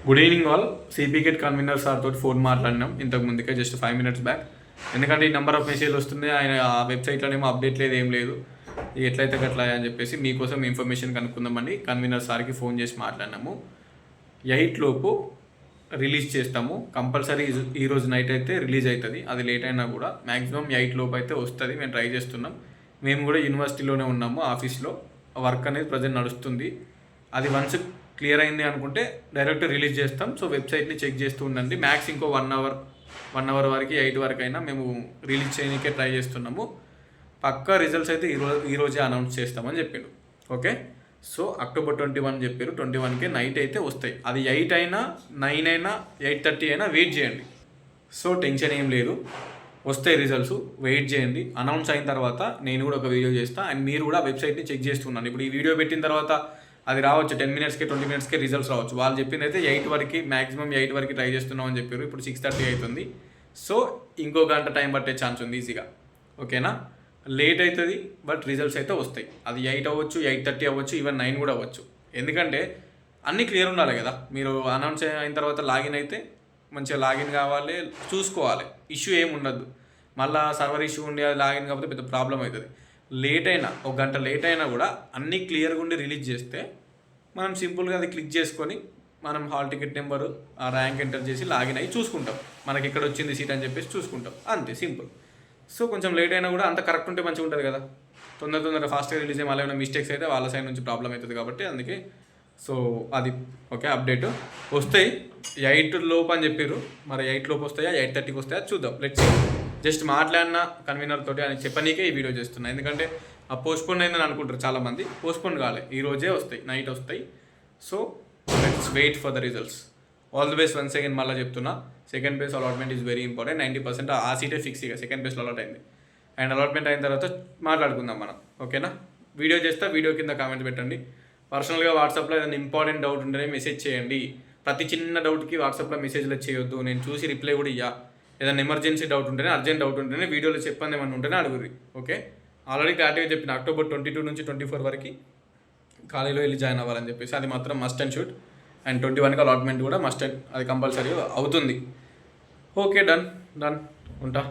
Good evening all. సిపికెట్ convener sir తోటి phone మాట్లాడినాం ఇంతకు ముందుకే, జస్ట్ 5 minutes బ్యాక్. ఎందుకంటే ఈ నెంబర్ ఆఫ్ మెసేజ్లు వస్తున్నాయి, ఆయన ఆ వెబ్సైట్లోనేమో అప్డేట్ లేదు, ఏం లేదు. ఎట్లయితే గట్లా అని చెప్పేసి మీకోసం ఇన్ఫర్మేషన్ కనుక్కుందామని కన్వీనర్ సార్కి ఫోన్ చేసి మాట్లాడినాము. 8 లోపు రిలీజ్ చేస్తాము కంపల్సరీ. ఈరోజు నైట్ అయితే రిలీజ్ అవుతుంది, అది లేట్ అయినా కూడా మ్యాక్సిమం 8 లోపు అయితే వస్తుంది. మేము ట్రై చేస్తున్నాం. మేము కూడా యూనివర్సిటీలోనే ఉన్నాము, ఆఫీస్లో వర్క్ అనేది ప్రజెంట్ నడుస్తుంది. అది వన్స్ క్లియర్ అయింది అనుకుంటే డైరెక్ట్ రిలీజ్ చేస్తాం. సో వెబ్సైట్ని చెక్ చేస్తూ ఉండండి. మ్యాక్స్ ఇంకో 1 అవర్ వరకు 8 వరకు అయినా మేము రిలీజ్ చేయడానికే ట్రై చేస్తున్నాము. పక్కా రిజల్ట్స్ అయితే ఈరోజే అనౌన్స్ చేస్తామని చెప్పిండు. ఓకే, సో October 21 చెప్పారు. 21కే నైట్ అయితే వస్తాయి. అది 8 అయినా 9 అయినా 8:30 అయినా వెయిట్ చేయండి. సో టెన్షన్ ఏం లేదు, వస్తాయి రిజల్ట్స్, వెయిట్ చేయండి. అనౌన్స్ అయిన తర్వాత నేను కూడా ఒక వీడియో చేస్తాను, అండ్ మీరు కూడా వెబ్సైట్ని చెక్ చేస్తున్నాను. ఇప్పుడు ఈ వీడియో పెట్టిన తర్వాత అది రావచ్చు 10 minutesకే 20 minutesకే రిజల్ట్స్ రావచ్చు. వాళ్ళు చెప్పింది అయితే 8 వరకు, మ్యాక్సిమం 8 వరకు ట్రై చేస్తున్నాం అని చెప్పారు. ఇప్పుడు 6:30 అవుతుంది. సో ఇంకో గంట టైం పట్టే ఛాన్స్ ఉంది ఈజీగా. ఓకేనా, లేట్ అవుతుంది బట్ రిజల్ట్స్ అయితే వస్తాయి. అది 8 అవ్వచ్చు, 8:30 అవ్వచ్చు, ఈవెన్ 9 కూడా అవ్వచ్చు. ఎందుకంటే అన్నీ క్లియర్ ఉండాలి కదా. మీరు అనౌన్స్ అయిన తర్వాత లాగిన్ అయితే మంచిగా లాగిన్ కావాలి, చూసుకోవాలి, ఇష్యూ ఏమి ఉండదు. మళ్ళీ సర్వర్ ఇష్యూ ఉండి అది లాగిన్ కాకపోతే పెద్ద ప్రాబ్లం అవుతుంది. లేట్ అయినా, ఒక గంట లేట్ అయినా కూడా అన్నీ క్లియర్గా ఉండి రిలీజ్ చేస్తే మనం సింపుల్గా అది క్లిక్ చేసుకొని మనం హాల్ టికెట్ నెంబరు, ఆ ర్యాంక్ ఎంటర్ చేసి లాగిన్ అయ్యి చూసుకుంటాం, మనకి ఎక్కడ వచ్చింది సీట్ అని చెప్పేసి చూసుకుంటాం, అంతే సింపుల్. సో కొంచెం లేట్ అయినా కూడా అంత కరెక్ట్ ఉంటే మంచిగా ఉంటుంది కదా. తొందరగా ఫాస్ట్గా రిలీజ్ అయ్యి మళ్ళీ ఏమైనా మిస్టేక్స్ అయితే వాళ్ళ సైడ్ నుంచి ప్రాబ్లం అవుతుంది కాబట్టి అందుకే. సో అది ఓకే, అప్డేట్ వస్తాయి 8 లోపు అని చెప్పారు. మరి 8 లోపు వస్తాయా 8:30కి వస్తాయా చూద్దాం. లెట్స్ జస్ట్ మాట్లాడిన కన్వీనర్ తోటి అని చెప్పనీకే ఈ వీడియో చేస్తున్నా. ఎందుకంటే ఆ పోస్ట్పోన్ అయిందని అనుకుంటారు చాలామంది, పోస్ట్పోన్ కాలే, ఈ రోజే వస్తాయి, నైట్ వస్తాయి. So let's wait for the results. All the best once again. మళ్ళీ చెప్తున్నా, second phase allotment is very important. 90% ఆ సీటే ఫిక్స్ ఇక సెకండ్ బేస్లో అలాట్ అయింది. అండ్ అలాట్మెంట్ అయిన తర్వాత మాట్లాడుకుందాం మనం. ఓకేనా, వీడియో చేస్తా, వీడియో కింద కామెంట్ పెట్టండి. పర్సనల్గా వాట్సాప్లో ఏదైనా ఇంపార్టెంట్ డౌట్ ఉంటేనే మెసేజ్ చేయండి. ప్రతి చిన్న డౌట్కి వాట్సాప్లో మెసేజ్లో చేయొద్దు, నేను చూసి రిప్లై కూడా ఇయ్యా. ఏదైనా ఎమర్జెన్సీ డౌట్ ఉంటేనే, అర్జెంట్ డౌట్ ఉంటేనే వీడియోలో చెప్పండి, ఏమన్నా ఉంటేనే అడుగురి. ఓకే, ఆల్రెడీ క్లారిటీగా చెప్పిన October 22 నుంచి 24 వరకు కాలేజీలో వెళ్ళి జాయిన్ అవ్వాలని చెప్పేసి, అది మాత్రం మస్ట్ అండ్ షూట్. అండ్ 21కి అలాట్మెంట్ కూడా మస్ట్ అండ్, అది కంపల్సరీ అవుతుంది. ఓకే, డన్ ఉంటా.